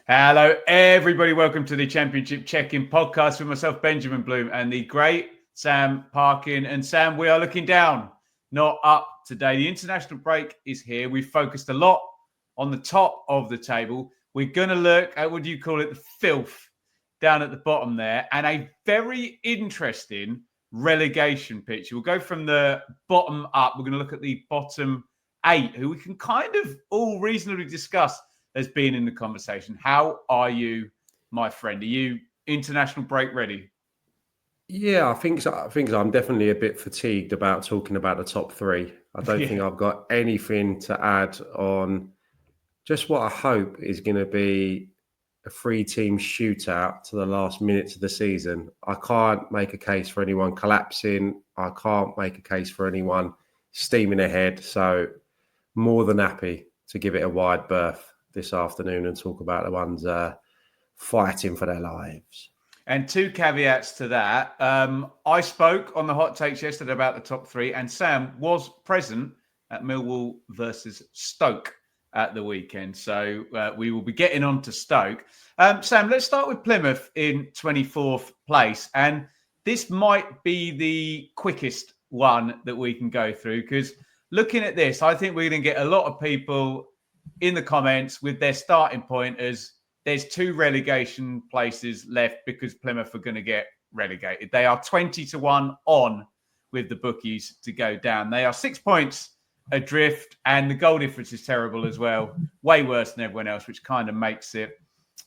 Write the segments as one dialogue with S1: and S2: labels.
S1: Hello, everybody. Welcome to the Championship Check-In podcast with myself, Benjamin Bloom, and the great Sam Parkin. And Sam, we are looking down, not up today. The international break is here. We've focused a lot on the top of the table. We're going to look at, what do you call it, the filth down at the bottom there, and a very interesting relegation picture. We'll go from the bottom up. We're going to look at the bottom 8, who we can kind of all reasonably discuss as being in the conversation. How are you, my friend? Are you international break ready?
S2: Yeah, I think so. I'm definitely a bit fatigued about talking about the top 3. I don't think I've got anything to add on just what I hope is going to be a 3-team shootout to the last minutes of the season. I can't make a case for anyone collapsing. I can't make a case for anyone steaming ahead. So more than happy to give it a wide berth this afternoon and talk about the ones fighting for their lives.
S1: And 2 caveats to that. I spoke on the hot takes yesterday about the top 3, and Sam was present at Millwall versus Stoke at the weekend. So we will be getting on to Stoke. Sam, let's start with Plymouth in 24th place. And this might be the quickest one that we can go through, because looking at this, I think we're going to get a lot of people in the comments with their starting point as there's 2 relegation places left because Plymouth are going to get relegated. They are 20-1 on with the bookies to go down. They are 6 points adrift, and the goal difference is terrible as well. Way worse than everyone else, which kind of makes it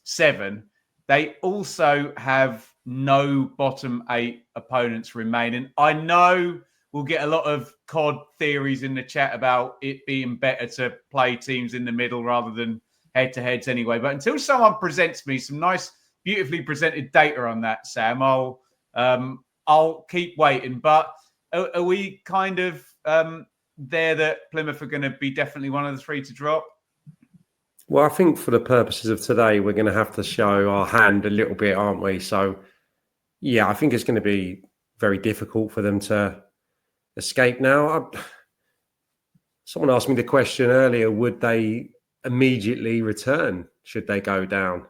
S1: 7. They also have no bottom 8 opponents remaining. I know we'll get a lot of COD theories in the chat about it being better to play teams in the middle rather than head-to-heads anyway. But until someone presents me some nice, beautifully presented data on that, Sam, I'll keep waiting. But are we kind of there that Plymouth are going to be definitely one of the 3 to drop?
S2: Well, I think for the purposes of today, we're going to have to show our hand a little bit, aren't we? So, yeah, I think it's going to be very difficult for them to escape now. Someone asked me the question earlier, would they immediately return should they go down?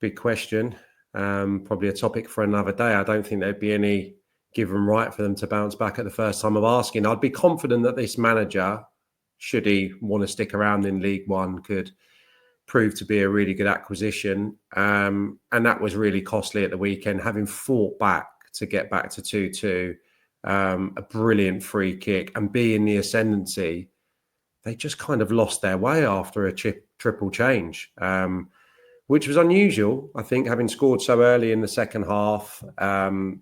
S2: Big question. Probably a topic for another day. I don't think there'd be any given right for them to bounce back at the first time of asking. I'd be confident that this manager, should he want to stick around in League One, could prove to be a really good acquisition. And that was really costly at the weekend, having fought back to get back to 2-2. A brilliant free kick, and be in the ascendancy. They just kind of lost their way after a triple change, which was unusual, I think, having scored so early in the second half. The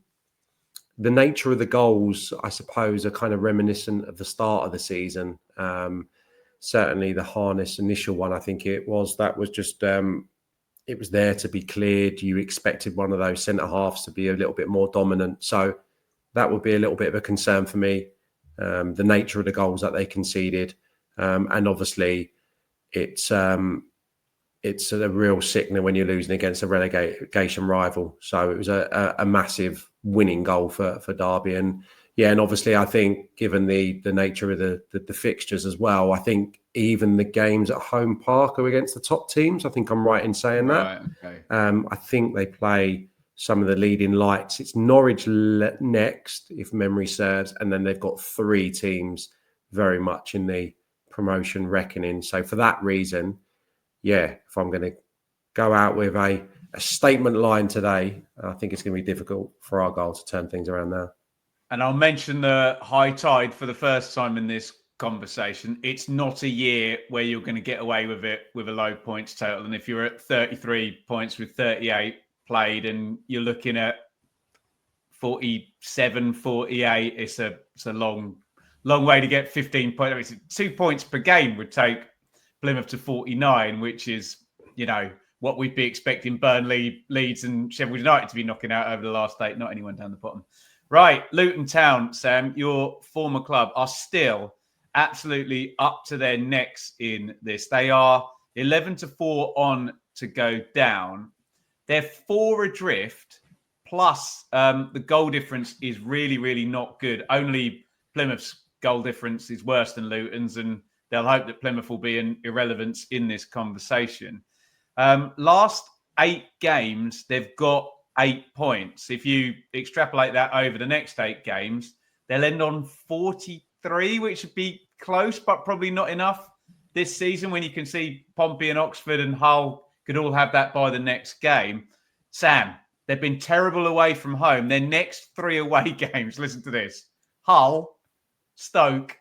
S2: nature of the goals, I suppose, are kind of reminiscent of the start of the season. Certainly the Harness initial one, I think it was, that was just, it was there to be cleared. You expected one of those centre-halves to be a little bit more dominant. So that would be a little bit of a concern for me, the nature of the goals that they conceded. And obviously, it's a real sickener when you're losing against a relegation rival. So it was a massive winning goal for Derby. And yeah, and obviously, I think given the nature of the fixtures as well, I think even the games at home park are against the top teams. I think I'm right in saying that.
S1: Right, okay.
S2: I think they play some of the leading lights. It's Norwich next, if memory serves, and then they've got 3 teams very much in the promotion reckoning. So for that reason, yeah, if I'm going to go out with a statement line today, I think it's going to be difficult for Argyle to turn things around now.
S1: And I'll mention the high tide for the first time in this conversation. It's not a year where you're going to get away with it with a low points total. And if you're at 33 points with 38 played and you're looking at 47, 48, it's a long way to get 15 points. I mean, 2 points per game would take Plymouth to 49, which is, what we'd be expecting Burnley, Leeds and Sheffield United to be knocking out over the last 8, not anyone down the bottom. Right, Luton Town, Sam, your former club, are still absolutely up to their necks in this. They are 11-4 on to go down. They're 4 adrift, plus the goal difference is really, really not good. Only Plymouth's goal difference is worse than Luton's, and they'll hope that Plymouth will be an irrelevance in this conversation. Last 8 games, they've got 8 points. If you extrapolate that over the next 8 games, they'll end on 43, which would be close, but probably not enough this season when you can see Pompey and Oxford and Hull could all have that by the next game. Sam, they've been terrible away from home. Their next 3 away games, listen to this, Hull, Stoke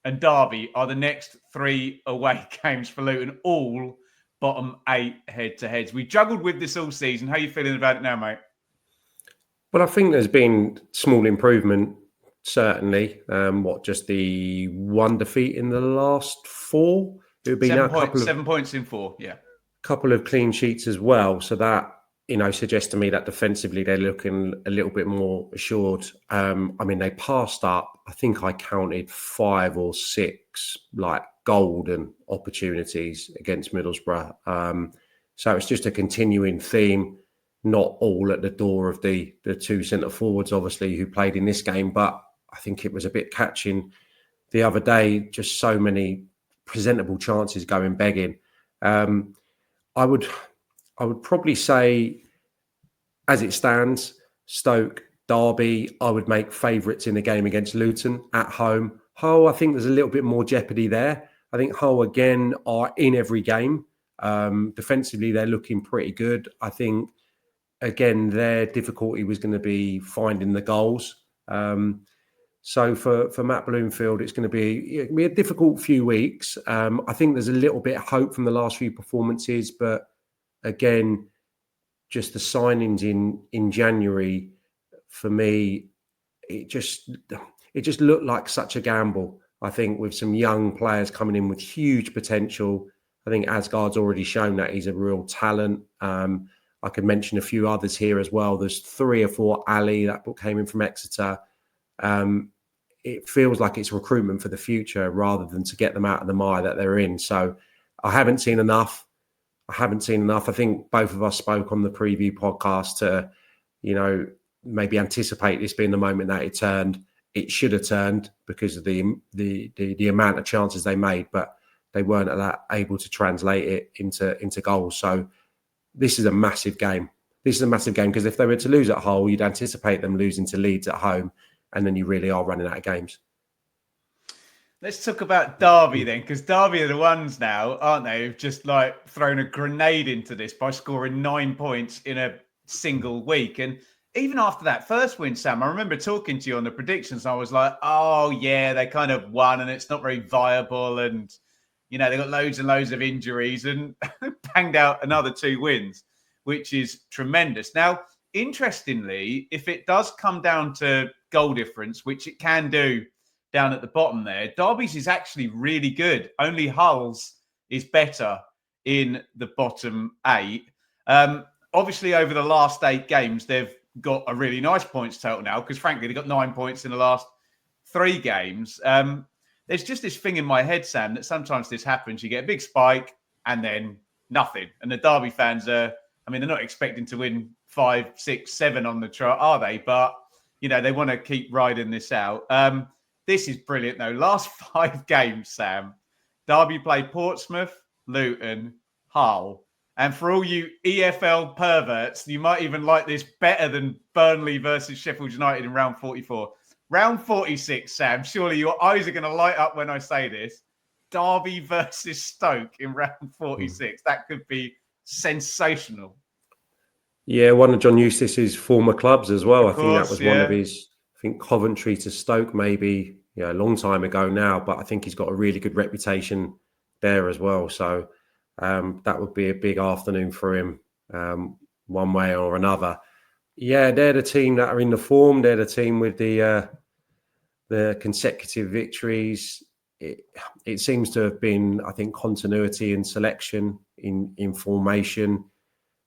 S1: and Derby are the next 3 away games for Luton, all bottom 8 head-to-heads. We juggled with this all season. How are you feeling about it now, mate?
S2: Well, I think there's been small improvement, certainly. Just the 1 defeat in the last 4? It would be
S1: 7 points in 4, yeah.
S2: Couple of clean sheets as well. So that, suggests to me that defensively they're looking a little bit more assured. They passed up, I think I counted 5 or 6 golden opportunities against Middlesbrough. So it's just a continuing theme, not all at the door of the 2 centre forwards, obviously, who played in this game. But I think it was a bit catching the other day, just so many presentable chances going begging. I would probably say, as it stands, Stoke, Derby, I would make favourites in the game against Luton at home. Hull, I think there's a little bit more jeopardy there. I think Hull, again, are in every game. Defensively, they're looking pretty good. I think, again, their difficulty was going to be finding the goals. So for Matt Bloomfield, it's going to be a difficult few weeks. I think there's a little bit of hope from the last few performances, but again, just the signings in January, for me, it just looked like such a gamble. I think with some young players coming in with huge potential. I think Asgard's already shown that he's a real talent. I could mention a few others here as well. There's 3 or 4. Ali, that book came in from Exeter. It feels like it's recruitment for the future rather than to get them out of the mire that they're in. So I haven't seen enough. I think both of us spoke on the preview podcast to, maybe anticipate this being the moment that it turned. It should have turned because of the amount of chances they made, but they weren't able to translate it into goals. So this is a massive game. Because if they were to lose at Hull, you'd anticipate them losing to Leeds at home, and then you really are running out of games.
S1: Let's talk about Derby then, because Derby are the ones now, aren't they, who've just thrown a grenade into this by scoring 9 points in a single week. And even after that first win, Sam, I remember talking to you on the predictions. I was like, oh, yeah, they kind of won and it's not very viable. And, they got loads and loads of injuries and banged out another 2 wins, which is tremendous. Now, interestingly, if it does come down to goal difference, which it can do down at the bottom there, Derby's is actually really good. Only Hull's is better in the bottom 8. Obviously, over the last 8 games, they've got a really nice points total now because, frankly, they've got 9 points in the last 3 games. There's just this thing in my head, Sam, that sometimes this happens. You get a big spike and then nothing. And the Derby fans they're not expecting to win 5, 6, 7 on the chart, are they? But, they want to keep riding this out. This is brilliant, though. Last 5 games, Sam, Derby played Portsmouth, Luton, Hull. And for all you EFL perverts, you might even like this better than Burnley versus Sheffield United in round 44. Round 46, Sam, surely your eyes are going to light up when I say this. Derby versus Stoke in round 46. That could be sensational.
S2: Yeah, one of John Eustace's former clubs as well.
S1: Of course,
S2: I think that was one of his, Coventry to Stoke maybe, a long time ago now, but I think he's got a really good reputation there as well. So that would be a big afternoon for him one way or another. Yeah, they're the team that are in the form. They're the team with the consecutive victories. It seems to have been, I think, continuity in selection, in formation.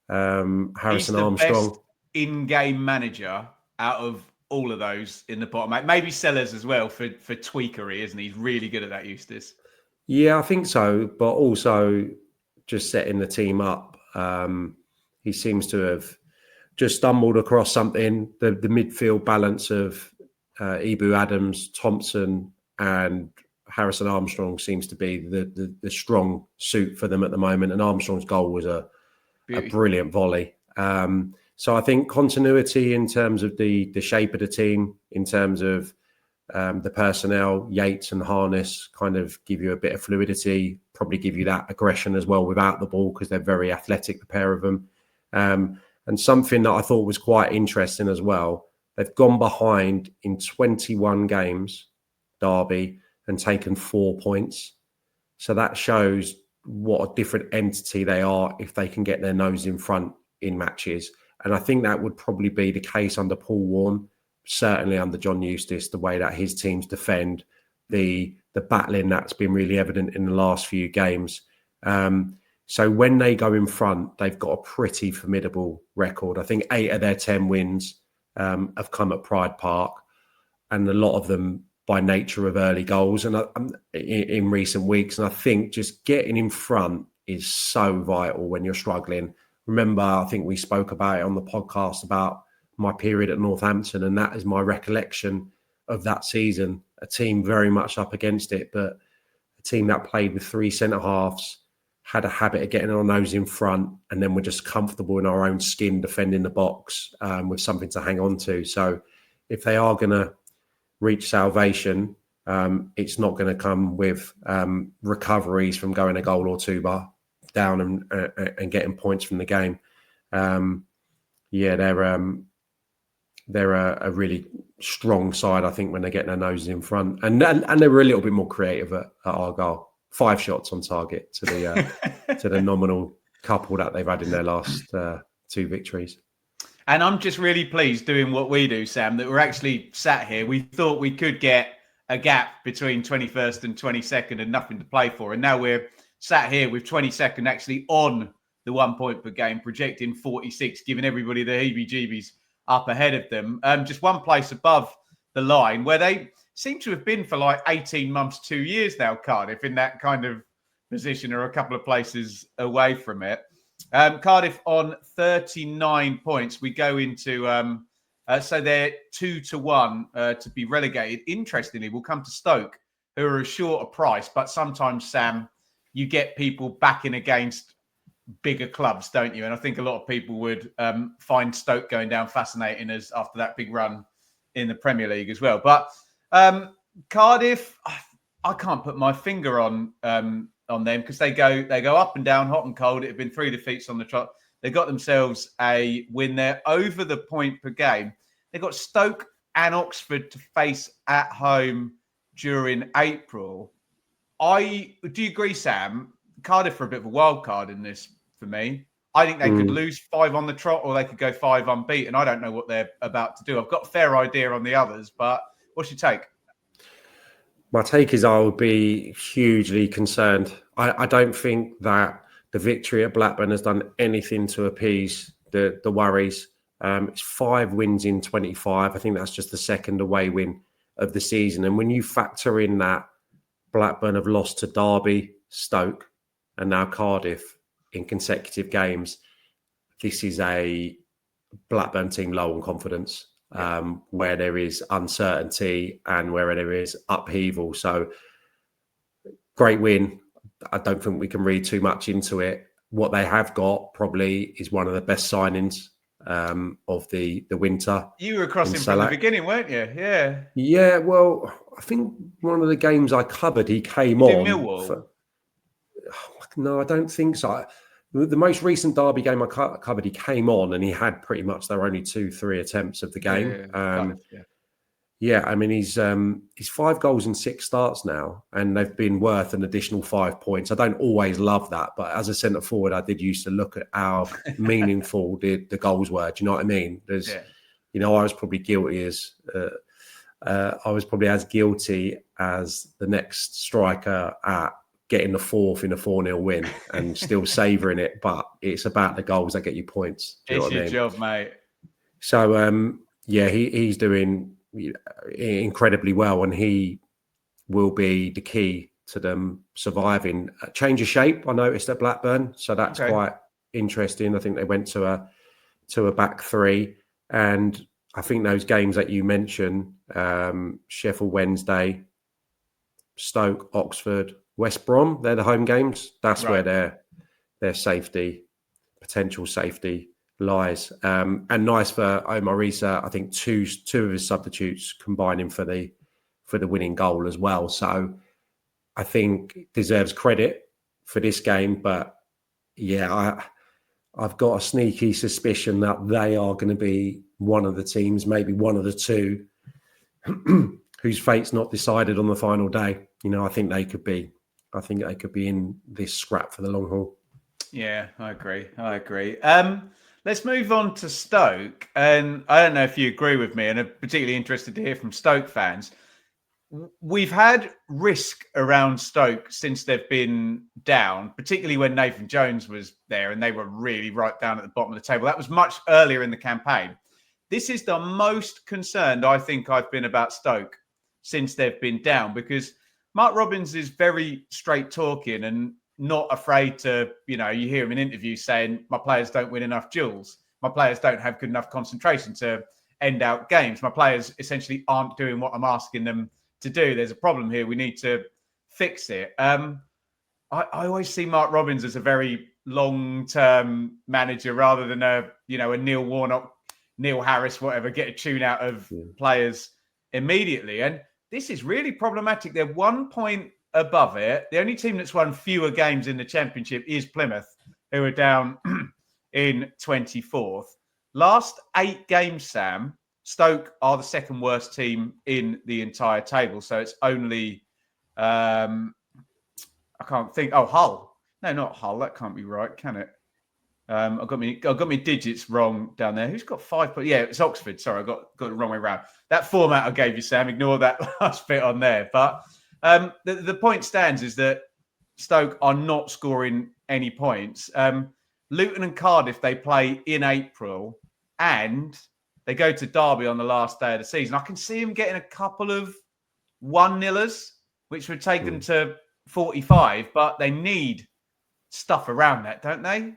S2: Harrison Armstrong,
S1: best in-game manager out of all of those in the bottom. Maybe Sellers as well for tweakery, isn't he? He's really good at that, Eustace.
S2: Yeah, I think so. But also just setting the team up. He seems to have just stumbled across something. The midfield balance of Ibu Adams, Thompson, and Harrison Armstrong seems to be the strong suit for them at the moment. And Armstrong's goal was a brilliant volley. So I think continuity in terms of the shape of the team, in terms of the personnel, Yates and Harness kind of give you a bit of fluidity, probably give you that aggression as well without the ball because they're very athletic, the pair of them. And something that I thought was quite interesting as well, they've gone behind in 21 games, Derby, and taken 4 points. So that shows what a different entity they are if they can get their nose in front in matches. And I think that would probably be the case under Paul Warne, certainly under John Eustace, the way that his teams defend, the battling that's been really evident in the last few games. So when they go in front, they've got a pretty formidable record. I think 8 of their 10 wins have come at Pride Park, and a lot of them by nature of early goals and in recent weeks. And I think just getting in front is so vital when you're struggling. Remember, I think we spoke about it on the podcast about my period at Northampton, and that is my recollection of that season. A team very much up against it, but a team that played with 3 centre-halves, had a habit of getting our nose in front, and then we're just comfortable in our own skin defending the box with something to hang on to. So if they are going to reach salvation, it's not going to come with recoveries from going a goal or two down and getting points from the game. They're a really strong side, I think, when they get their noses in front, and they were a little bit more creative at Argyle. 5 shots on target to the nominal couple that they've had in their last 2 victories.
S1: And I'm just really pleased doing what we do, Sam, that we're actually sat here. We thought we could get a gap between 21st and 22nd and nothing to play for. And now we're sat here with 22nd actually on the 1 point per game, projecting 46, giving everybody the heebie-jeebies up ahead of them. Just one place above the line where they seem to have been for like 18 months, 2 years now, Cardiff, in that kind of position, or a couple of places away from it. Cardiff on 39 points. We go into, so they're 2-1 to be relegated. Interestingly, we'll come to Stoke, who are a shorter price, but sometimes, Sam, you get people backing against bigger clubs, don't you? And I think a lot of people would find Stoke going down fascinating as after that big run in the Premier League as well. But Cardiff, I can't put my finger on them because they go up and down, hot and cold. It had been 3 defeats on the trot. They got themselves a win there over the point per game. They got Stoke and Oxford to face at home during April. Do you agree, Sam? Cardiff are a bit of a wild card in this for me. I think they could lose 5 on the trot, or they could go 5 unbeaten. I don't know what they're about to do. I've got a fair idea on the others, but what's your take?
S2: My take is I would be hugely concerned. I don't think that the victory at Blackburn has done anything to appease the worries. It's 5 wins in 25. I think that's just the second away win of the season. And when you factor in that Blackburn have lost to Derby, Stoke, and now Cardiff in consecutive games, this is a Blackburn team low on confidence, where there is uncertainty and where there is upheaval. So great win. I don't think we can read too much into it. What they have got probably is one of the best signings of the winter. You were across him from the beginning, weren't you? Yeah. Yeah, well, I think one of the games I covered, he came on. Millwall? No, I don't think so. The most recent Derby game I covered, he came on and he had pretty much their only 2-3 attempts of the game. Yeah, I mean, he's 5 goals in 6 starts now, and they've been worth an additional 5 points. I don't always love that, but as a centre forward, I did used to look at how meaningful the goals were. Do you know what I mean? You know, I was probably guilty as guilty as the next striker at getting the 4th in a 4-0 win and still savouring it. But it's about the goals that get you points. Do you know what I mean? It's your job, mate. So, yeah, he's doing incredibly well, and he will be the key to them surviving. Change of shape, I noticed at Blackburn, so that's quite interesting. I think they went to a back 3, and I think those games that you mentioned, Sheffield Wednesday, Stoke, Oxford, West Brom. They're the home games. That's
S1: Right.
S2: where their safety, potential safety, lies. And nice for Omar Issa. I think two of his substitutes combining for the winning goal as well. So I think deserves credit for this game. But yeah, I've got a sneaky suspicion that they are going to be one of the teams, maybe one of the two, whose fate's not decided on the final day. I think they could be. I think they could be in this scrap for the long haul.
S1: Yeah, I agree. Let's move on to Stoke. And I don't know if you agree with me, and I'm particularly interested to hear from Stoke fans. We've had risk around Stoke since they've been down, particularly when Nathan Jones was there and they were really right down at the bottom of the table. That was much earlier in the campaign. This is the most concerned I think I've been about Stoke since they've been down, because Mark Robins is very straight talking and not afraid to, you hear him in interviews saying, my players don't win enough duels. My players don't have good enough concentration to end out games. My players essentially aren't doing what I'm asking them to do. There's a problem here. We need to fix it. I always see Mark Robins as a very long-term manager rather than a Neil Warnock, Neil Harris, whatever, get a tune out of players immediately. And this is really problematic. They're 1 point above it. The only team that's won fewer games in the Championship is Plymouth, who are down in 24th. Last 8 games, Sam, Stoke are the second worst team in the entire table. So it's only, I can't think. Oh, Hull. No, not Hull. That can't be right, can it? I've got my digits wrong down there. Who's got 5 points? Yeah, it's Oxford. Sorry, I got it the wrong way around. That format I gave you, Sam, ignore that last bit on there. But the point stands is that Stoke are not scoring any points. Luton and Cardiff, they play in April, and they go to Derby on the last day of the season. I can see them getting a couple of 1-0ers, which would take them to 45, but they need stuff around that, don't they?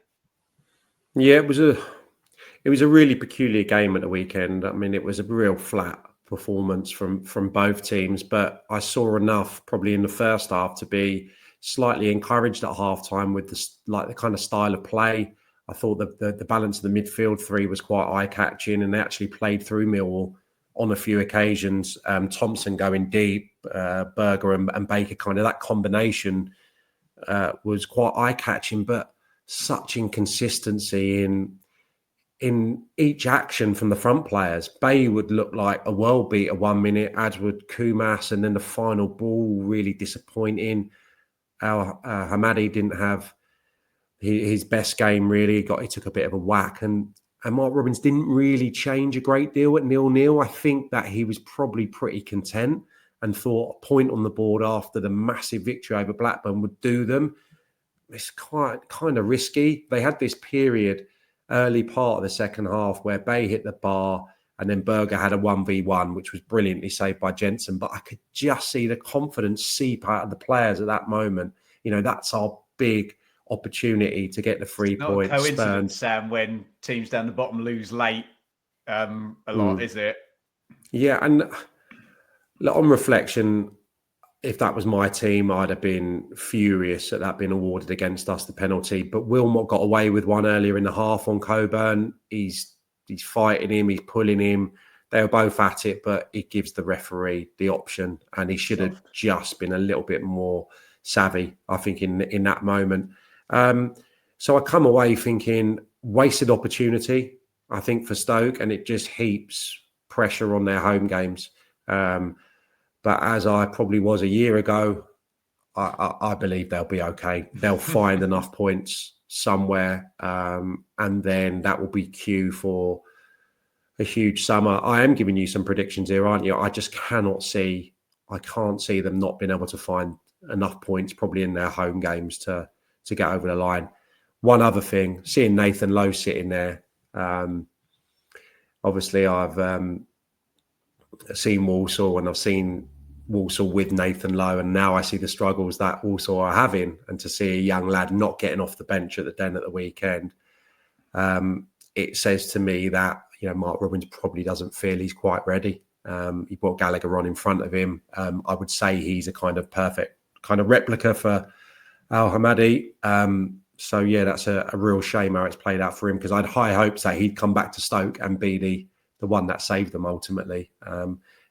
S2: Yeah, it was a really peculiar game at the weekend. I mean, it was a real flat performance from both teams, but I saw enough probably in the first half to be slightly encouraged at halftime with the kind of style of play. I thought the balance of the midfield three was quite eye-catching, and they actually played through Millwall on a few occasions. Thompson going deep, Berger and Baker, kind of that combination was quite eye-catching, but such inconsistency in each action from the front players. Bay would look like a world beater 1 minute, as would Kumas, and then the final ball really disappointing. Hamadi didn't have his best game, really. He took a bit of a whack, and Mark Robins didn't really change a great deal at 0-0. I think that he was probably pretty content and thought a point on the board after the massive victory over Blackburn would do them. It's quite kind of risky. They had this period early part of the second half where Bay hit the bar and then Berger had a 1v1, which was brilliantly saved by Jensen. But I could just see the confidence seep out of the players at that moment. That's our big opportunity to get the 3 points.
S1: Not a coincidence, Sam, when teams down the bottom lose late a lot, is it?
S2: Yeah, and on reflection, if that was my team, I'd have been furious at that being awarded against us, the penalty. But Wilmot got away with one earlier in the half on Coburn. He's fighting him, he's pulling him. They were both at it, but it gives the referee the option, and he should have just been a little bit more savvy, I think, in that moment. So I come away thinking wasted opportunity, I think, for Stoke, and it just heaps pressure on their home games. But as I probably was a year ago, I believe they'll be okay. They'll find enough points somewhere, and then that will be cue for a huge summer. I am giving you some predictions here, aren't you? I just can't see them not being able to find enough points, probably in their home games, to get over the line. One other thing, seeing Nathan Lowe sitting there. Obviously, I've seen Walsall, and I've seen Walsall with Nathan Lowe, and now I see the struggles that Walsall are having, and to see a young lad not getting off the bench at the Den at the weekend, it says to me that Mark Robins probably doesn't feel he's quite ready. He brought Gallagher on in front of him. I would say he's a kind of perfect kind of replica for Al Hamadi. So yeah, that's a real shame how it's played out for him, because I had high hopes that he'd come back to Stoke and be the one that saved them ultimately.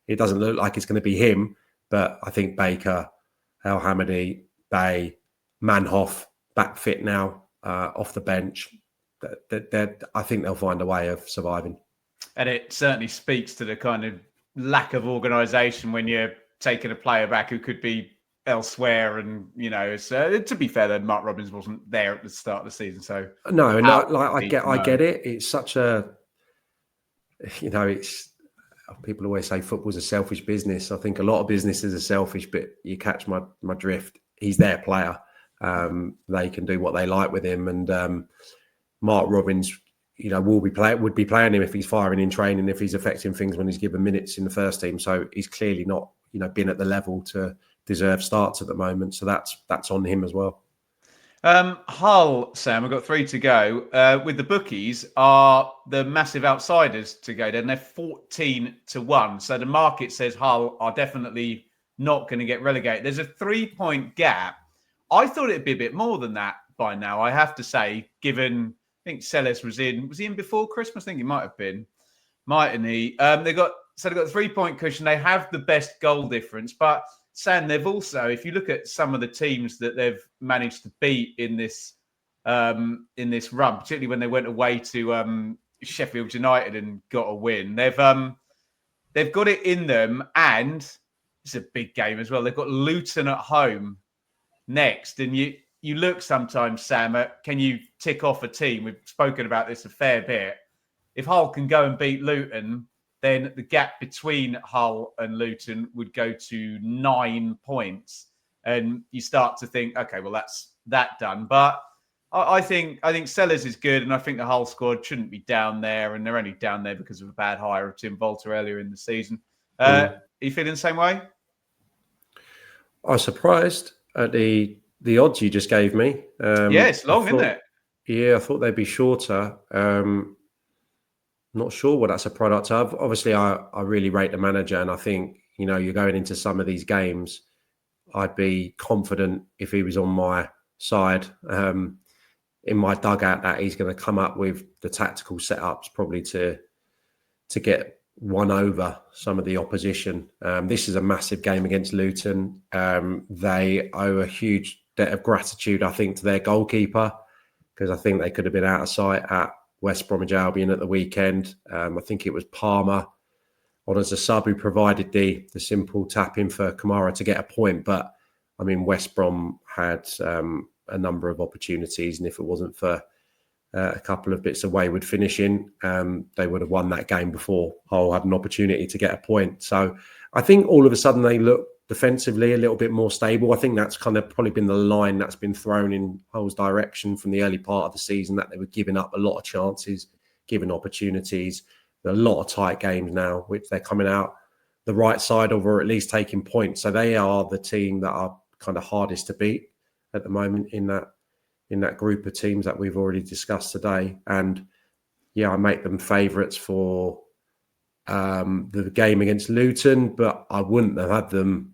S2: It doesn't look like it's going to be him, but I think Baker, Al Hamadi, Bay, Manhoff back fit now, off the bench. I think they'll find a way of surviving. And
S1: it certainly speaks to the kind of lack of organisation when you're taking a player back who could be elsewhere. And, you know, to be fair, then Mark Robins wasn't there at the start of the season. So
S2: no, I get it. It's such a, you know, it's, people always say football's a selfish business. I think a lot of businesses are selfish, but you catch my drift. He's their player. They can do what they like with him. And Mark Robins, you know, would be playing him if he's firing in training, if he's affecting things when he's given minutes in the first team. So he's clearly not, you know, been at the level to deserve starts at the moment. So that's on him as well.
S1: Hull, Sam, we've got 3 to go. With the bookies, are the massive outsiders to go there, and they're 14-1. So the market says Hull are definitely not going to get relegated. There's a 3-point gap. I thought it'd be a bit more than that by now, I have to say, given I think Sellers was he in before Christmas? I think he might have been, mightn't he? They've got a 3-point cushion. They have the best goal difference, but Sam, they've also, if you look at some of the teams that they've managed to beat in this run, particularly when they went away to Sheffield United and got a win, they've got it in them, and it's a big game as well. They've got Luton at home next, and you look sometimes, Sam, can you tick off a team? We've spoken about this a fair bit. If Hull can go and beat Luton, then the gap between Hull and Luton would go to 9 points. And you start to think, okay, well, that's that done. But I think Sellers is good, and I think the Hull squad shouldn't be down there, and they're only down there because of a bad hire of Tim Volter earlier in the season. Are you feeling the same way?
S2: I was surprised at the odds you just gave me.
S1: Yeah, it's long, isn't it?
S2: Yeah, I thought they'd be shorter. Not sure what that's a product of. Obviously, I really rate the manager, and I think, you know, you're going into some of these games, I'd be confident if he was on my side, in my dugout, that he's going to come up with the tactical setups probably to get one over some of the opposition. This is a massive game against Luton. They owe a huge debt of gratitude, I think, to their goalkeeper, because I think they could have been out of sight at West Bromwich Albion at the weekend. I think it was Palmer on as a sub who provided the simple tap in for Kamara to get a point. But I mean, West Brom had a number of opportunities, and if it wasn't for a couple of bits of wayward finishing, they would have won that game before Hull had an opportunity to get a point. So I think all of a sudden they look defensively a little bit more stable. I think that's kind of probably been the line that's been thrown in Hull's direction from the early part of the season, that they were giving up a lot of chances, giving opportunities. There are a lot of tight games now, which they're coming out the right side of, or at least taking points. So they are the team that are kind of hardest to beat at the moment in that group of teams that we've already discussed today. And yeah, I make them favourites for the game against Luton, but I wouldn't have had them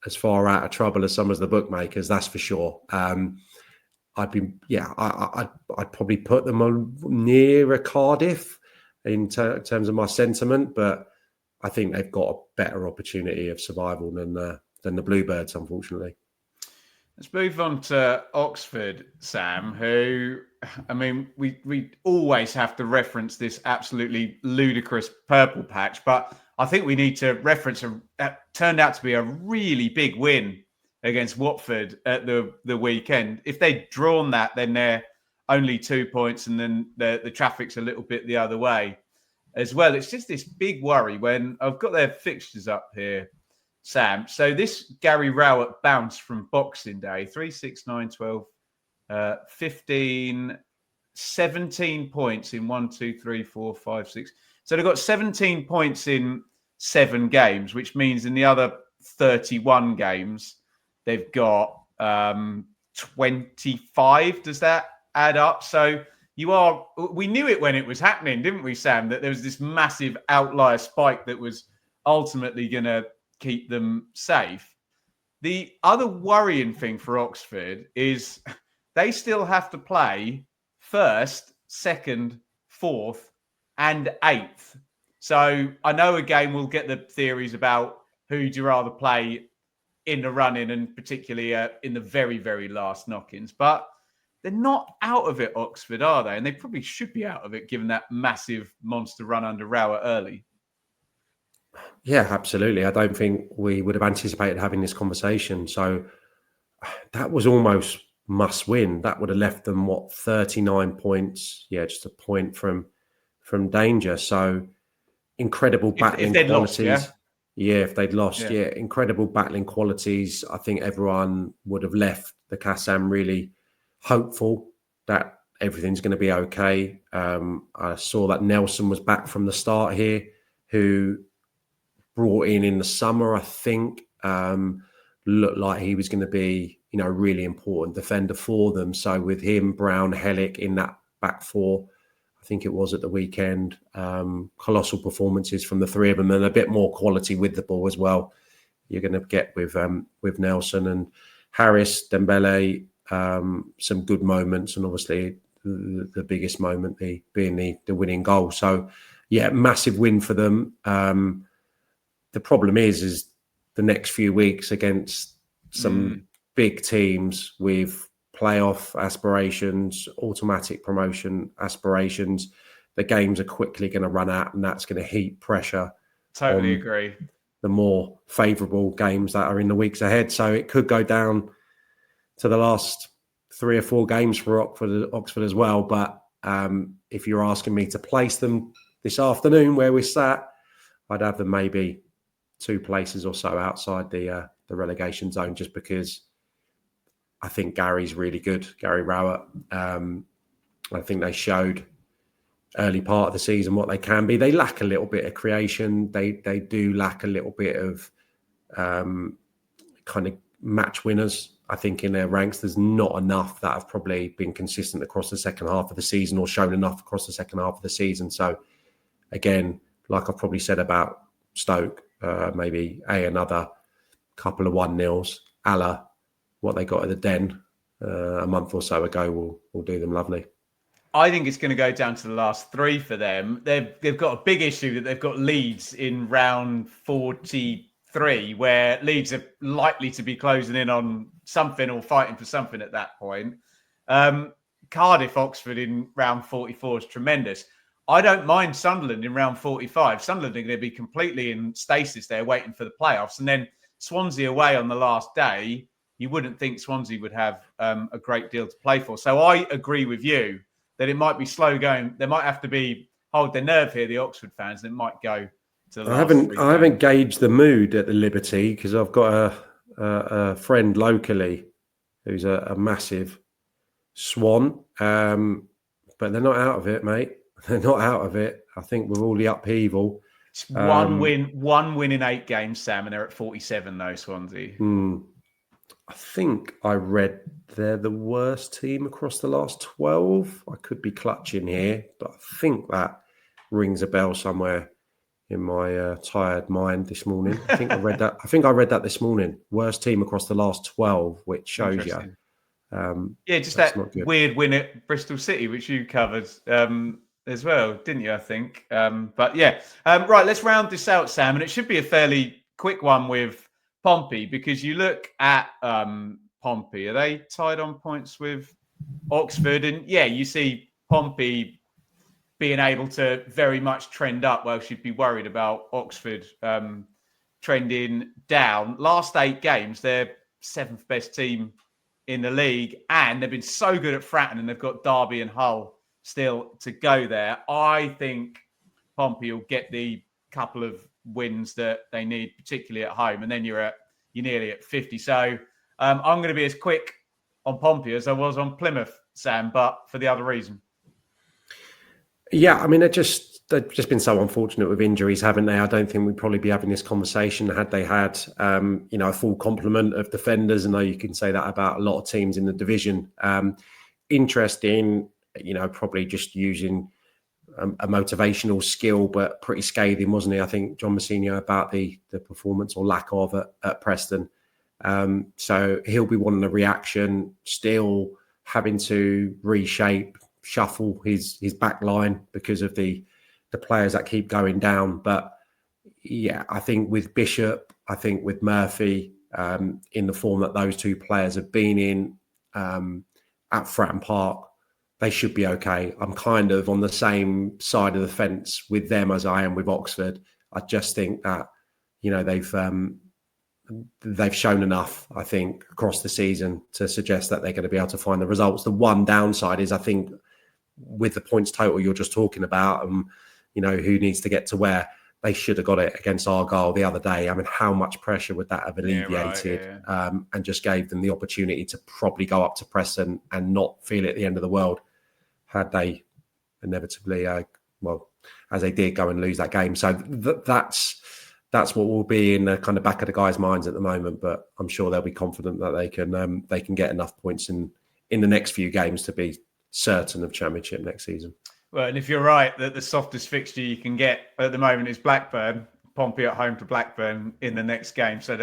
S2: as far out of trouble as some of the bookmakers, that's for sure. I'd probably put them on near a Cardiff in terms of my sentiment, but I think they've got a better opportunity of survival than the Bluebirds, unfortunately.
S1: Let's move on to Oxford, Sam, who, I mean, we always have to reference this absolutely ludicrous purple patch, but I think we need to reference turned out to be a really big win against Watford at the weekend. If they'd drawn that, then they're only 2 points, and then the traffic's a little bit the other way as well. It's just this big worry when I've got their fixtures up here, Sam. So this Gary Rowett bounce from Boxing Day, 3, 6, 9, 12, 15, 17 points in 1, 2, 3, 4, 5, 6. So they've got 17 points in 7 games, which means in the other 31 games, they've got 25. Does that add up? So we knew it when it was happening, didn't we, Sam, that there was this massive outlier spike that was ultimately going to keep them safe. The other worrying thing for Oxford is they still have to play first, second, fourth, and eighth. So I know again we'll get the theories about who do you rather play in the run-in and particularly in the very, very last knock-ins. But they're not out of it, Oxford, are they? And they probably should be out of it given that massive monster run under Rowett early.
S2: Yeah, absolutely. I don't think we would have anticipated having this conversation. So that was almost must win. That would have left them, 39 points? Yeah, just a point from danger. So incredible battling qualities.
S1: Lost,
S2: yeah, if they'd lost, incredible battling qualities. I think everyone would have left the Kassam really hopeful that everything's going to be okay. I saw that Nelson was back from the start here, who brought in the summer, I think, looked like he was going to be, a really important defender for them. So with him, Brown, Hellick in that back four, I think it was at the weekend, colossal performances from the three of them, and a bit more quality with the ball as well. You're going to get with Nelson and Harris, Dembele, some good moments, and obviously the biggest moment being the winning goal. So, yeah, massive win for them. The problem is the next few weeks against some big teams with playoff aspirations, automatic promotion aspirations. The games are quickly going to run out, and that's going to heap pressure.
S1: Totally agree.
S2: The more favourable games that are in the weeks ahead. So it could go down to the last 3 or 4 games for Oxford as well. But if you're asking me to place them this afternoon where we sat, I'd have them maybe 2 places or so outside the relegation zone, just because I think Gary's really good, Gary Rowett. I think they showed early part of the season what they can be. They lack a little bit of creation. They do lack a little bit of kind of match winners. I think in their ranks, there's not enough that have probably been consistent across the second half of the season or shown enough across the second half of the season. So again, like I've probably said about Stoke, maybe another couple of 1-0s, a la what they got at the Den a month or so ago will do them lovely.
S1: I think it's going to go down to the last 3 for them. They've got a big issue that they've got Leeds in round 43, where Leeds are likely to be closing in on something or fighting for something at that point. Cardiff, Oxford in round 44 is tremendous. I don't mind Sunderland in round 45. Sunderland are going to be completely in stasis there, waiting for the playoffs. And then Swansea away on the last day. You wouldn't think Swansea would have a great deal to play for. So I agree with you that it might be slow going. They might have to hold their nerve here, the Oxford fans, and it might go to the last
S2: I haven't gauged the mood at the Liberty, because I've got a friend locally who's a massive Swan, but they're not out of it, mate. They're not out of it. I think with all the upheaval.
S1: It's one win in 8 games, Sam, and they're at 47 though, Swansea.
S2: I think I read they're the worst team across the last 12. I could be clutching here, but I think that rings a bell somewhere in my tired mind this morning. I think I read that. I think I read that this morning. Worst team across the last 12, which shows you.
S1: Just that weird win at Bristol City, which you covered as well, didn't you? I think. But yeah, right. Let's round this out, Sam, and it should be a fairly quick one with Pompey, because you look at Pompey, are they tied on points with Oxford? And yeah, you see Pompey being able to very much trend up. Well, she'd be worried about Oxford trending down. Last 8 games, they're 7th best team in the league, and they've been so good at Fratton, and they've got Derby and Hull still to go there. I think Pompey will get the couple of wins that they need, particularly at home, and then you're nearly at 50. So I'm going to be as quick on Pompey as I was on Plymouth, Sam, but for the other reason.
S2: Yeah, I mean, they've just been so unfortunate with injuries, haven't they? I don't think we'd probably be having this conversation had they had a full complement of defenders. I know you can say that about a lot of teams in the division. Interesting, probably just using a motivational skill, but pretty scathing, wasn't he? I think John Mousinho about the performance or lack of at Preston. So he'll be wanting a reaction, still having to reshape, shuffle his back line because of the players that keep going down. But yeah, I think with Bishop, I think with Murphy, in the form that those two players have been in at Fratton Park, they should be okay. I'm kind of on the same side of the fence with them as I am with Oxford. I just think that, they've shown enough, I think, across the season to suggest that they're going to be able to find the results. The one downside is, I think, with the points total you're just talking about, who needs to get to where, they should have got it against Argyle the other day. I mean, how much pressure would that have alleviated? And just gave them the opportunity to probably go up to Preston and not feel it at the end of the world had they inevitably, as they did, go and lose that game. So that's what will be in the kind of back of the guys' minds at the moment. But I'm sure they'll be confident that they can get enough points in the next few games to be certain of Championship next season.
S1: Well, and if you're right that the softest fixture you can get at the moment is Blackburn, Pompey at home to Blackburn in the next game. So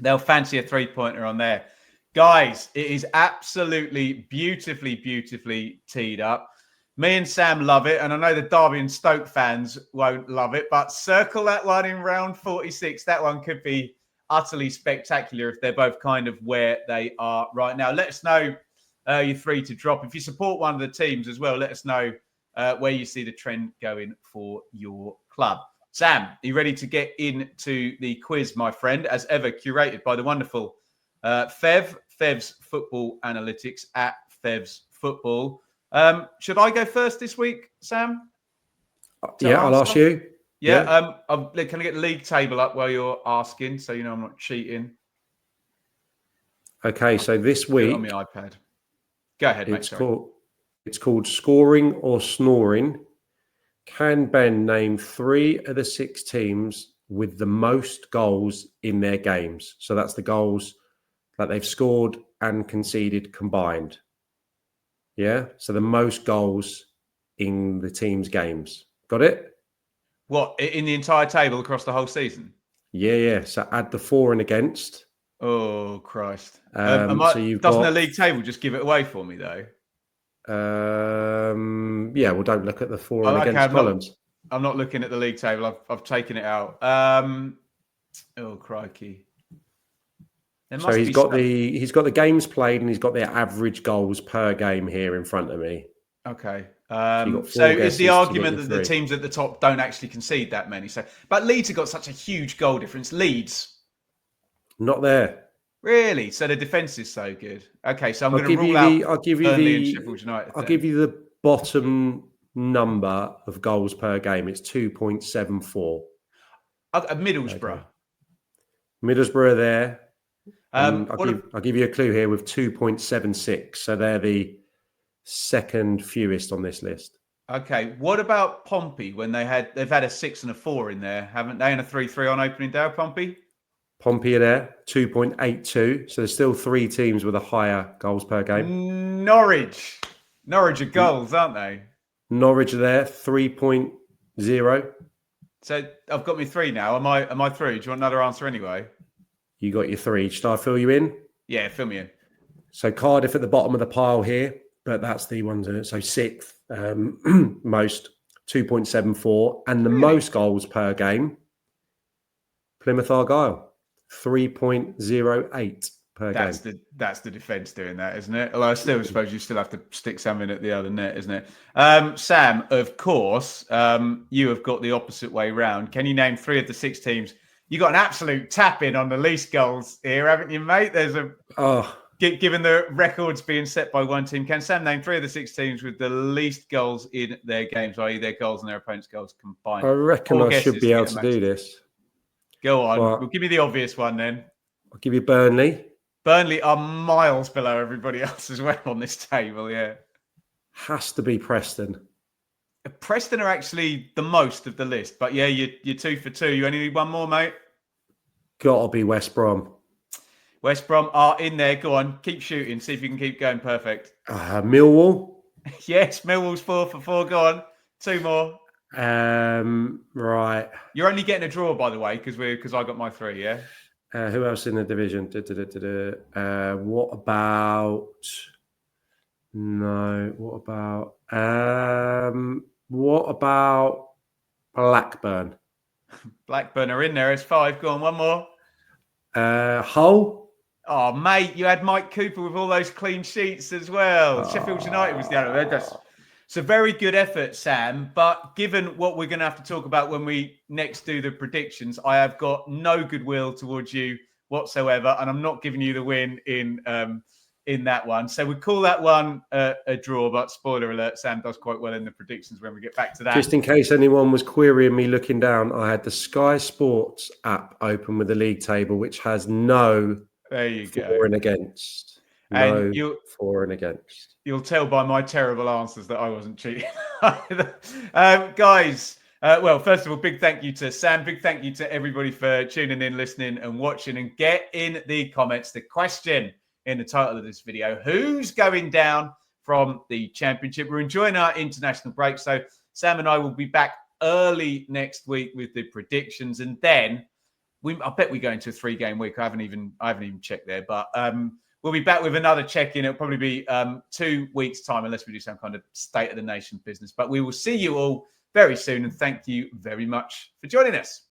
S1: they'll fancy a 3-pointer on there. Guys, it is absolutely beautifully teed up. Me and Sam love it. And I know the Derby and Stoke fans won't love it, but circle that one in round 46. That one could be utterly spectacular if they're both kind of where they are right now. Let us know your 3 to drop. If you support one of the teams as well, let us know where you see the trend going for your club. Sam, are you ready to get into the quiz, my friend? As ever, curated by the wonderful Fev's Football Analytics at Fev's Football. Should I go first this week, Sam?
S2: I'll ask you.
S1: Yeah. Can I get the league table up while you're asking, so I'm not cheating?
S2: Okay, so this week
S1: on my iPad. Go ahead, mate.
S2: It's called Scoring or Snoring. Can Ben name 3 of the 6 teams with the most goals in their games? So that's the goals that they've scored and conceded combined. Yeah. So the most goals in the team's games. Got it?
S1: What, in the entire table across the whole season?
S2: Yeah. So add the for and against.
S1: Oh, Christ.
S2: So
S1: doesn't the league table just give it away for me, though?
S2: Well, don't look at the for and against columns.
S1: I'm not looking at the league table. I've taken it out. Oh, crikey.
S2: So he's got the games played and he's got their average goals per game here in front of me.
S1: Okay. So is the argument that the teams at the top don't actually concede that many? But Leeds have got such a huge goal difference. Leeds?
S2: Not there.
S1: Really? So the defence is so good. Okay, so I'm going to rule out Burnley and Sheffield United.
S2: I'll give you the bottom number of goals per game. It's 2.74.
S1: Middlesbrough.
S2: Okay. Middlesbrough are there. I'll give you a clue here with 2.76. So they're the second fewest on this list.
S1: Okay. What about Pompey when they've had a 6 and a 4 in there, haven't they? And a 3-3 on opening day, Pompey?
S2: Pompey are there, 2.82. So there's still 3 teams with a higher goals per game.
S1: Norwich are goals, aren't they?
S2: Norwich are there, 3.0.
S1: So I've got me 3 now. Am I through? Do you want another answer anyway?
S2: You got your 3. Should I fill you in?
S1: Yeah, fill me in.
S2: So Cardiff at the bottom of the pile here, but that's the ones. So 6th most, 2.74, and the most goals per game. Plymouth Argyle. 3.08 per game.
S1: That's the defence doing that, isn't it? Although I still suppose you still have to stick something at the other net, isn't it? Sam, of course, you have got the opposite way round. Can you name 3 of the 6 teams? You got an absolute tap in on the least goals here, haven't you, mate? Given the records being set by one team, can Sam name 3 of the 6 teams with the least goals in their games, i.e. their goals and their opponent's goals combined?
S2: I reckon I should be able to do this.
S1: Go on. Well, give me the obvious one then.
S2: I'll give you Burnley.
S1: Burnley are miles below everybody else as well on this table, yeah.
S2: Has to be Preston.
S1: Preston are actually the most of the list, but yeah, you're 2 for 2. You only need one more, mate.
S2: Got to be West Brom.
S1: West Brom are in there. Go on, keep shooting. See if you can keep going perfect.
S2: Millwall.
S1: Yes, Millwall's 4 for 4. Go on. 2 more.
S2: Right.
S1: You're only getting a draw, by the way, because I got my 3, yeah?
S2: Who else in the division? What about... No, what about Blackburn?
S1: Blackburn are in there. It's 5. Go on, one more.
S2: Hull?
S1: Oh, mate, you had Mike Cooper with all those clean sheets as well. Sheffield United was the other. It's a very good effort, Sam. But given what we're going to have to talk about when we next do the predictions, I have got no goodwill towards you whatsoever, and I'm not giving you the win in that one. So we call that one a draw. But spoiler alert, Sam does quite well in the predictions when we get back to that.
S2: Just in case anyone was querying me looking down, I had the Sky Sports app open with the league table, which has no
S1: there you
S2: for and against.
S1: And
S2: for and against.
S1: You'll tell by my terrible answers that I wasn't cheating. Guys, well, first of all, big thank you to Sam. Big thank you to everybody for tuning in, listening and watching. And get in the comments the question in the title of this video. Who's going down from the Championship? We're enjoying our international break. So Sam and I will be back early next week with the predictions. And then I bet we go into a 3-game week. I haven't even checked there. But we'll be back with another check-in. It'll probably be 2 weeks' time, unless we do some kind of state of the nation business. But we will see you all very soon. And thank you very much for joining us.